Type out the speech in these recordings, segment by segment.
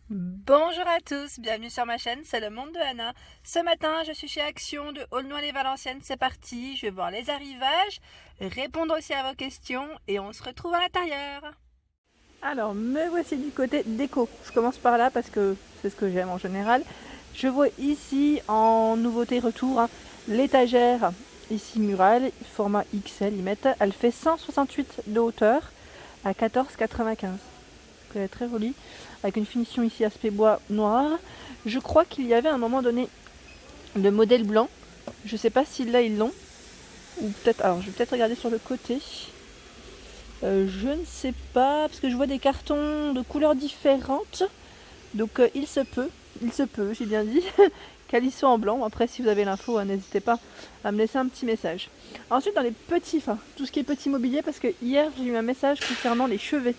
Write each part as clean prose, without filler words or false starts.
Bonjour à tous, bienvenue sur ma chaîne, c'est le monde de Anna. Ce matin, je suis chez Action de Aulnoy-les-Valenciennes, c'est parti. Je vais voir les arrivages, répondre aussi à vos questions et on se retrouve à l'intérieur. Alors, me voici du côté déco. Je commence par là parce que c'est ce que j'aime en général. Je vois ici en nouveauté retour l'étagère ici murale, format XL, ils mettent. Elle fait 168 de hauteur à 14,95. Elle est très jolie, avec une finition ici aspect bois noir. Je crois qu'il y avait à un moment donné le modèle blanc. Je sais pas si là ils l'ont. Ou peut-être. Alors je vais peut-être regarder sur le côté. Je ne sais pas, parce que je vois des cartons de couleurs différentes. Donc il se peut, j'ai bien dit, qu'elle y soit en blanc. Après, si vous avez l'info, n'hésitez pas à me laisser un petit message. Ensuite, dans les petits, tout ce qui est petit mobilier, parce que hier j'ai eu un message concernant les chevets.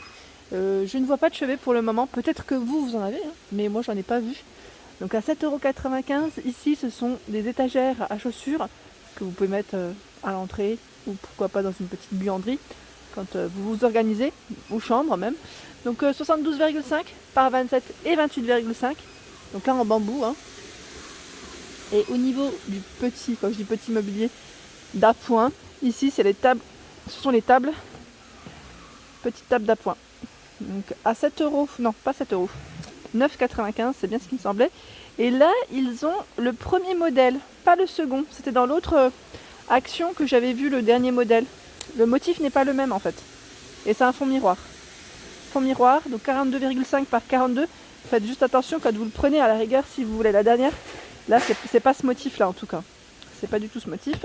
Je ne vois pas de chevet pour le moment. Peut-être que vous en avez, mais moi j'en ai pas vu. Donc à 7,95 €, ici ce sont des étagères à chaussures que vous pouvez mettre à l'entrée ou pourquoi pas dans une petite buanderie quand vous vous organisez, ou chambre même. Donc 72,5 par 27 et 28,5. Donc là en bambou. Et au niveau du petit, quand je dis petit mobilier, d'appoint, ici c'est les tables, ce sont les tables, petites tables d'appoint. Donc à 7 €, non pas 7 €, 9,95 €, c'est bien ce qui me semblait. Et là, ils ont le premier modèle, pas le second. C'était dans l'autre action que j'avais vu le dernier modèle. Le motif n'est pas le même en fait. Et c'est un fond miroir. Fond miroir, donc 42,5 par 42. Faites juste attention quand vous le prenez à la rigueur si vous voulez la dernière. Là, c'est pas ce motif là en tout cas. C'est pas du tout ce motif.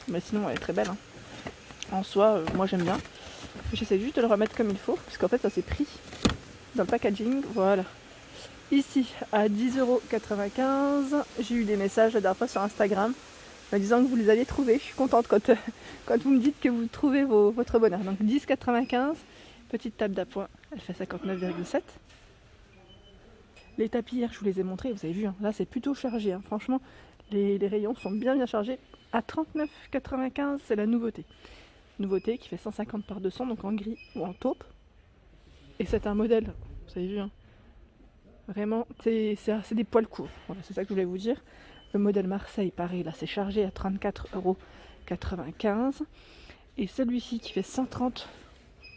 Mais sinon, elle est très belle. En soi, moi j'aime bien. J'essaie juste de le remettre comme il faut, parce qu'en fait ça s'est pris dans le packaging. Voilà. Ici à 10,95 €. J'ai eu des messages la dernière fois sur Instagram me disant que vous les aviez trouvés. Je suis contente quand vous me dites que vous trouvez votre bonheur. Donc 10,95 €. Petite table d'appoint, elle fait 59,7 €. Les tapis hier je vous les ai montrés, vous avez vu, là c'est plutôt chargé. Franchement, les rayons sont bien chargés. À 39,95 €, c'est la nouveauté. Nouveauté qui fait 150 par 200, donc en gris ou en taupe. Et c'est un modèle, vous avez vu, vraiment, c'est des poils courts. Voilà, c'est ça que je voulais vous dire. Le modèle Marseille, pareil, là c'est chargé à 34,95 €. Et celui-ci qui fait 130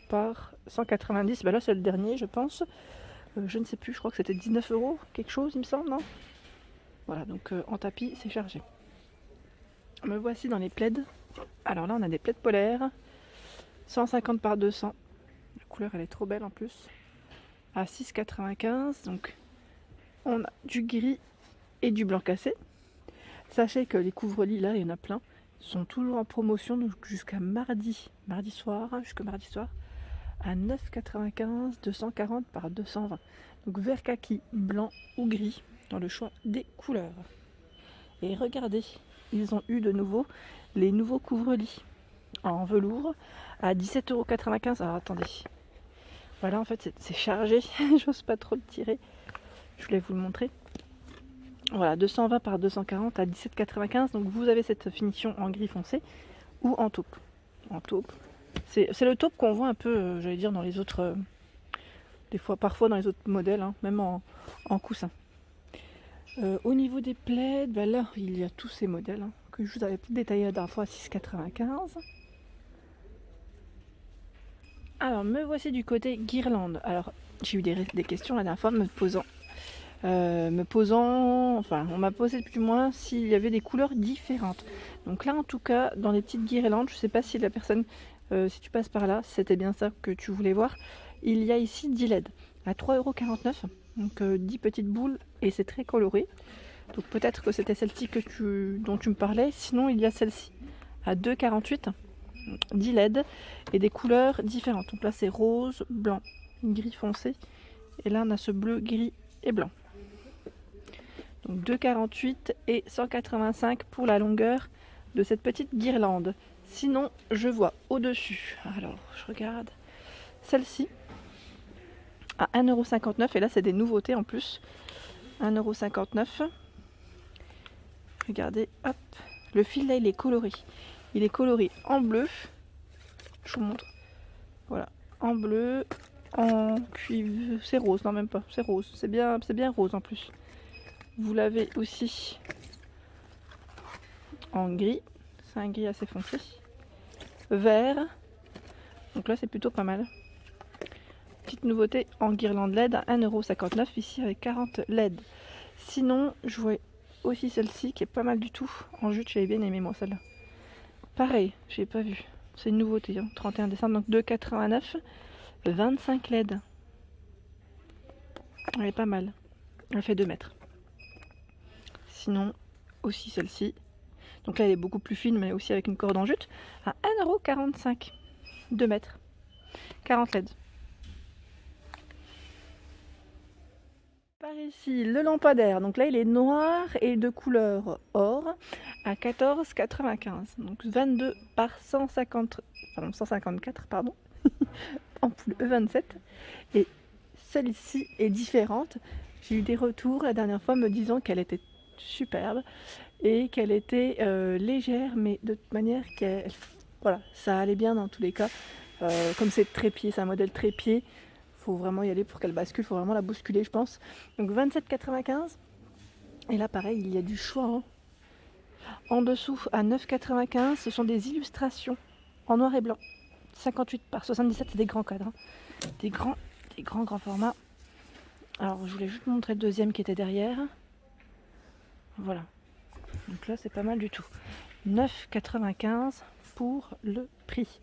par 190, là c'est le dernier, je pense. Je ne sais plus, je crois que c'était 19 € quelque chose, il me semble, non? Voilà, donc en tapis, c'est chargé. Me voici dans les plaids. Alors là, on a des plaids polaires, 150 par 200. La couleur, elle est trop belle en plus. À 6,95 €. Donc, on a du gris et du blanc cassé. Sachez que les couvre-lits, là, il y en a plein, sont toujours en promotion, donc jusqu'à mardi soir, à 9,95 €, 240 par 220. Donc vert kaki, blanc ou gris, dans le choix des couleurs. Et regardez, ils ont eu de nouveau les nouveaux couvre-lits en velours à 17,95 €. Alors attendez, voilà, en fait c'est chargé, j'ose pas trop le tirer, je voulais vous le montrer. Voilà, 220 par 240 à 17,95 €. Donc vous avez cette finition en gris foncé ou en taupe. En taupe. C'est le taupe qu'on voit un peu, j'allais dire, dans les autres, parfois dans les autres modèles, même en coussin. Au niveau des plaids, là il y a tous ces modèles que je vous avais détaillé la dernière fois à 6,95 €. Alors me voici du côté guirlande. Alors j'ai eu des questions la dernière fois on m'a posé plus ou moins s'il y avait des couleurs différentes. Donc là en tout cas dans les petites guirlandes, je sais pas si la personne, si tu passes par là, si c'était bien ça que tu voulais voir, il y a ici 10 LED à 3,49 €. Donc 10 petites boules et c'est très coloré. Donc peut-être que c'était celle-ci dont tu me parlais. Sinon il y a celle-ci à 2,48 €, 10 LED et des couleurs différentes. Donc là c'est rose, blanc, gris foncé. Et là on a ce bleu, gris et blanc. Donc 2,48 € et 185 € pour la longueur de cette petite guirlande. Sinon, je vois au-dessus, alors je regarde, celle-ci à 1,59 € et là c'est des nouveautés en plus. 1,59 €. Regardez, hop, le fil là il est coloré. Il est coloré en bleu. Je vous montre. Voilà, en bleu en cuivre, c'est rose, non même pas, c'est rose, c'est bien rose en plus. Vous l'avez aussi en gris, c'est un gris assez foncé, vert, donc là c'est plutôt pas mal. Petite nouveauté en guirlande LED à 1,59 € ici avec 40 LED. Sinon, je vois aussi celle-ci qui est pas mal du tout. En jute, j'avais bien aimé moi celle-là. Pareil, j'ai pas vu. C'est une nouveauté, hein. 31 décembre, donc 2,89 €, 25 LED. Elle est pas mal. Elle fait 2 mètres. Sinon, aussi celle-ci. Donc là, elle est beaucoup plus fine, mais aussi avec une corde en jute. À 1,45 €, 2 mètres. 40 LED. Par ici, le lampadaire, donc là il est noir et de couleur or à 14,95 €, donc 22 par 154 pardon, ampoule E27. Et celle-ci est différente. J'ai eu des retours la dernière fois me disant qu'elle était superbe et qu'elle était légère, mais de toute manière voilà, ça allait bien dans tous les cas. Comme c'est trépied, c'est un modèle trépied. Faut vraiment y aller pour qu'elle bascule, faut vraiment la bousculer je pense. Donc 27,95 €. Et là pareil, il y a du choix. Hein. En dessous à 9,95 €, ce sont des illustrations en noir et blanc. 58 par 77, c'est des grands cadres. Hein. Des grands formats. Alors je voulais juste vous montrer le deuxième qui était derrière. Voilà. Donc là c'est pas mal du tout. 9,95 € pour le prix.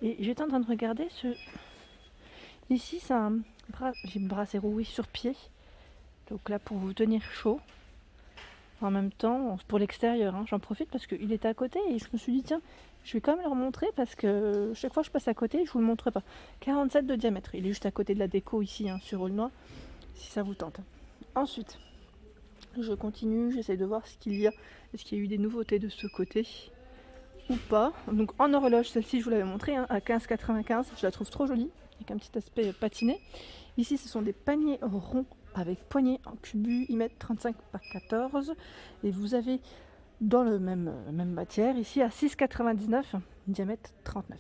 Et j'étais en train de regarder ce... Ici, c'est un brasero, oui, sur pied. Donc là, pour vous tenir chaud. En même temps, pour l'extérieur, hein, j'en profite parce qu'il était à côté et je me suis dit, tiens, je vais quand même leur montrer parce que chaque fois que je passe à côté, je vous le montre pas. 47 de diamètre. Il est juste à côté de la déco ici, hein, sur Aulnois, si ça vous tente. Ensuite, je continue, j'essaie de voir ce qu'il y a. Est-ce qu'il y a eu des nouveautés de ce côté ou pas. Donc en horloge, celle-ci, je vous l'avais montré, hein, à 15,95 €. Je la trouve trop jolie, avec un petit aspect patiné. Ici, ce sont des paniers ronds avec poignée en cubu, ils mettent 35 par 14. Et vous avez dans le même matière, ici à 6,99 €, diamètre 39.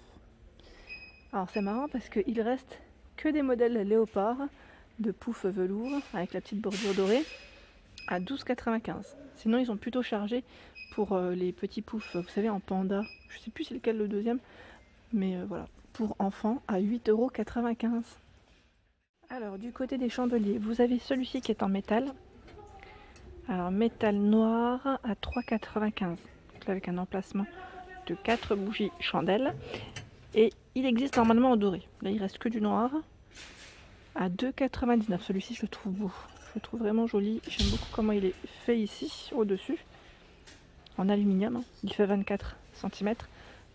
Alors c'est marrant parce qu'il reste que des modèles léopard de pouf velours avec la petite bordure dorée à 12,95 €. Sinon, ils ont plutôt chargé pour les petits poufs, vous savez, en panda. Je sais plus c'est lequel le deuxième, mais voilà, pour enfants à 8,95 €. Alors du côté des chandeliers, vous avez celui-ci qui est en métal. Alors métal noir à 3,95 €, avec un emplacement de 4 bougies chandelles. Et il existe normalement en doré. Là il reste que du noir à 2,99 €. Celui-ci je le trouve beau. Je le trouve vraiment joli. J'aime beaucoup comment il est fait ici, au-dessus. En aluminium, hein. Il fait 24 cm,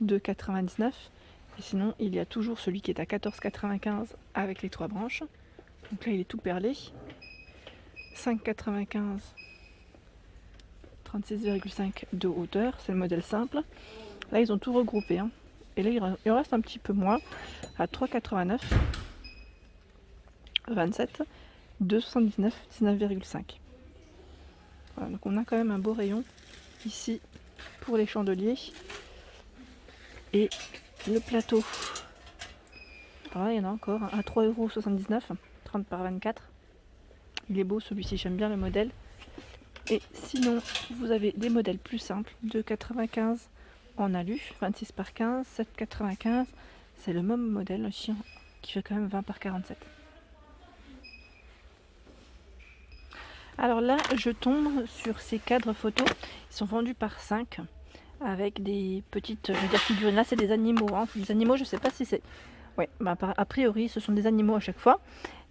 2,99 €. Et sinon, il y a toujours celui qui est à 14,95 € avec les 3 branches. Donc là, il est tout perlé. 5,95 €, 36,5 de hauteur. C'est le modèle simple. Là, ils ont tout regroupé. Hein. Et là, il en reste un petit peu moins, à 3,89 €. 27, 2,79, 19,5. Voilà, donc on a quand même un beau rayon ici pour les chandeliers. Et le plateau, alors là il y en a encore à 3,79 €, 30 par 24. Il est beau celui-ci, j'aime bien le modèle. Et sinon vous avez des modèles plus simples, 2,95 € en alu, 26 par 15, 7,95 €. C'est le même modèle aussi qui fait quand même 20 par 47. Alors là, je tombe sur ces cadres photos. Ils sont vendus par 5 avec des petites, je veux dire, figurines. Là, c'est des animaux. Hein. Des animaux, je sais pas si c'est... Ouais, bah, a priori, ce sont des animaux à chaque fois.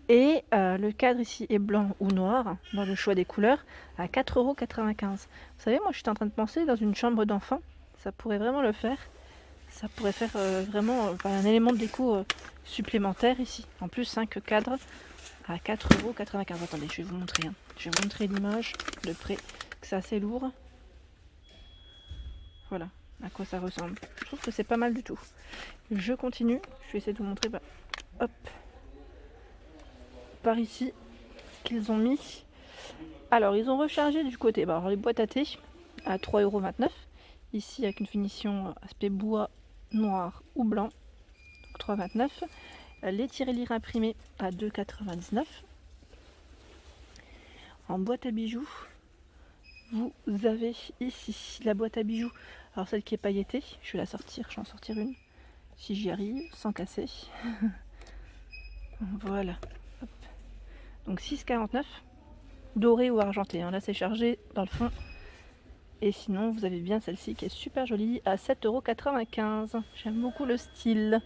Et le cadre ici est blanc ou noir, dans le choix des couleurs, à 4,95 €. Vous savez, moi, je suis en train de penser dans une chambre d'enfant. Ça pourrait vraiment le faire. Ça pourrait faire vraiment un élément de déco supplémentaire ici. En plus, 5 cadres à 4,95 €. Attendez, je vais vous montrer. Hein. Je vais vous montrer l'image de près, que c'est assez lourd. Voilà à quoi ça ressemble. Je trouve que c'est pas mal du tout. Je continue. Je vais essayer de vous montrer. Hop. Par ici, ce qu'ils ont mis. Alors, ils ont rechargé du côté. Alors, les boîtes à thé à 3,29 €. Ici, avec une finition aspect bois noir ou blanc. Donc 3,29 €. les tirelires imprimés à 2,99 €. En boîte à bijoux, vous avez ici la boîte à bijoux, alors celle qui est pailletée, je vais la sortir, je vais en sortir une, si j'y arrive, sans casser. Voilà. Hop. Donc 6,49 €, doré ou argenté, hein. Là c'est chargé dans le fond. Et sinon vous avez bien celle-ci qui est super jolie à 7,95 €. J'aime beaucoup le style.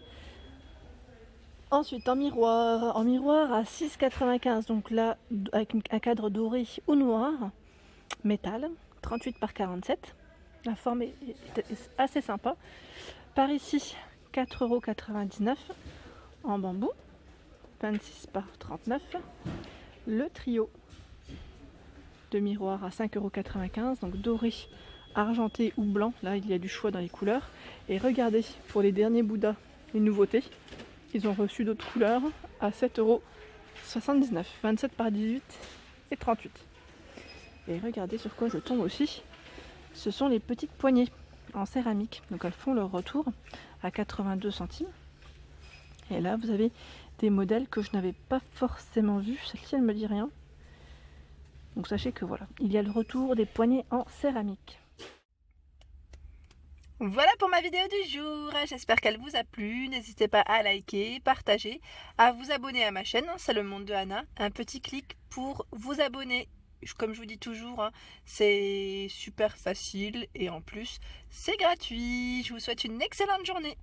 Ensuite en miroir à 6,95 €, donc là avec un cadre doré ou noir, métal, 38 par 47. La forme est assez sympa. Par ici 4,99 € en bambou, 26 par 39. Le trio de miroir à 5,95 €, donc doré, argenté ou blanc. Là il y a du choix dans les couleurs. Et regardez, pour les derniers Bouddhas, les nouveautés, ils ont reçu d'autres couleurs à 7,79 €, 27 par 18 et 38. Et regardez sur quoi je tombe aussi, ce sont les petites poignées en céramique. Donc elles font leur retour à 82 centimes. Et là vous avez des modèles que je n'avais pas forcément vus. Celle-ci elle me dit rien. Donc sachez que voilà, il y a le retour des poignées en céramique. Voilà pour ma vidéo du jour, j'espère qu'elle vous a plu. N'hésitez pas à liker, partager, à vous abonner à ma chaîne, c'est le monde de Anna. Un petit clic pour vous abonner. Comme je vous dis toujours, hein, c'est super facile et en plus c'est gratuit. Je vous souhaite une excellente journée.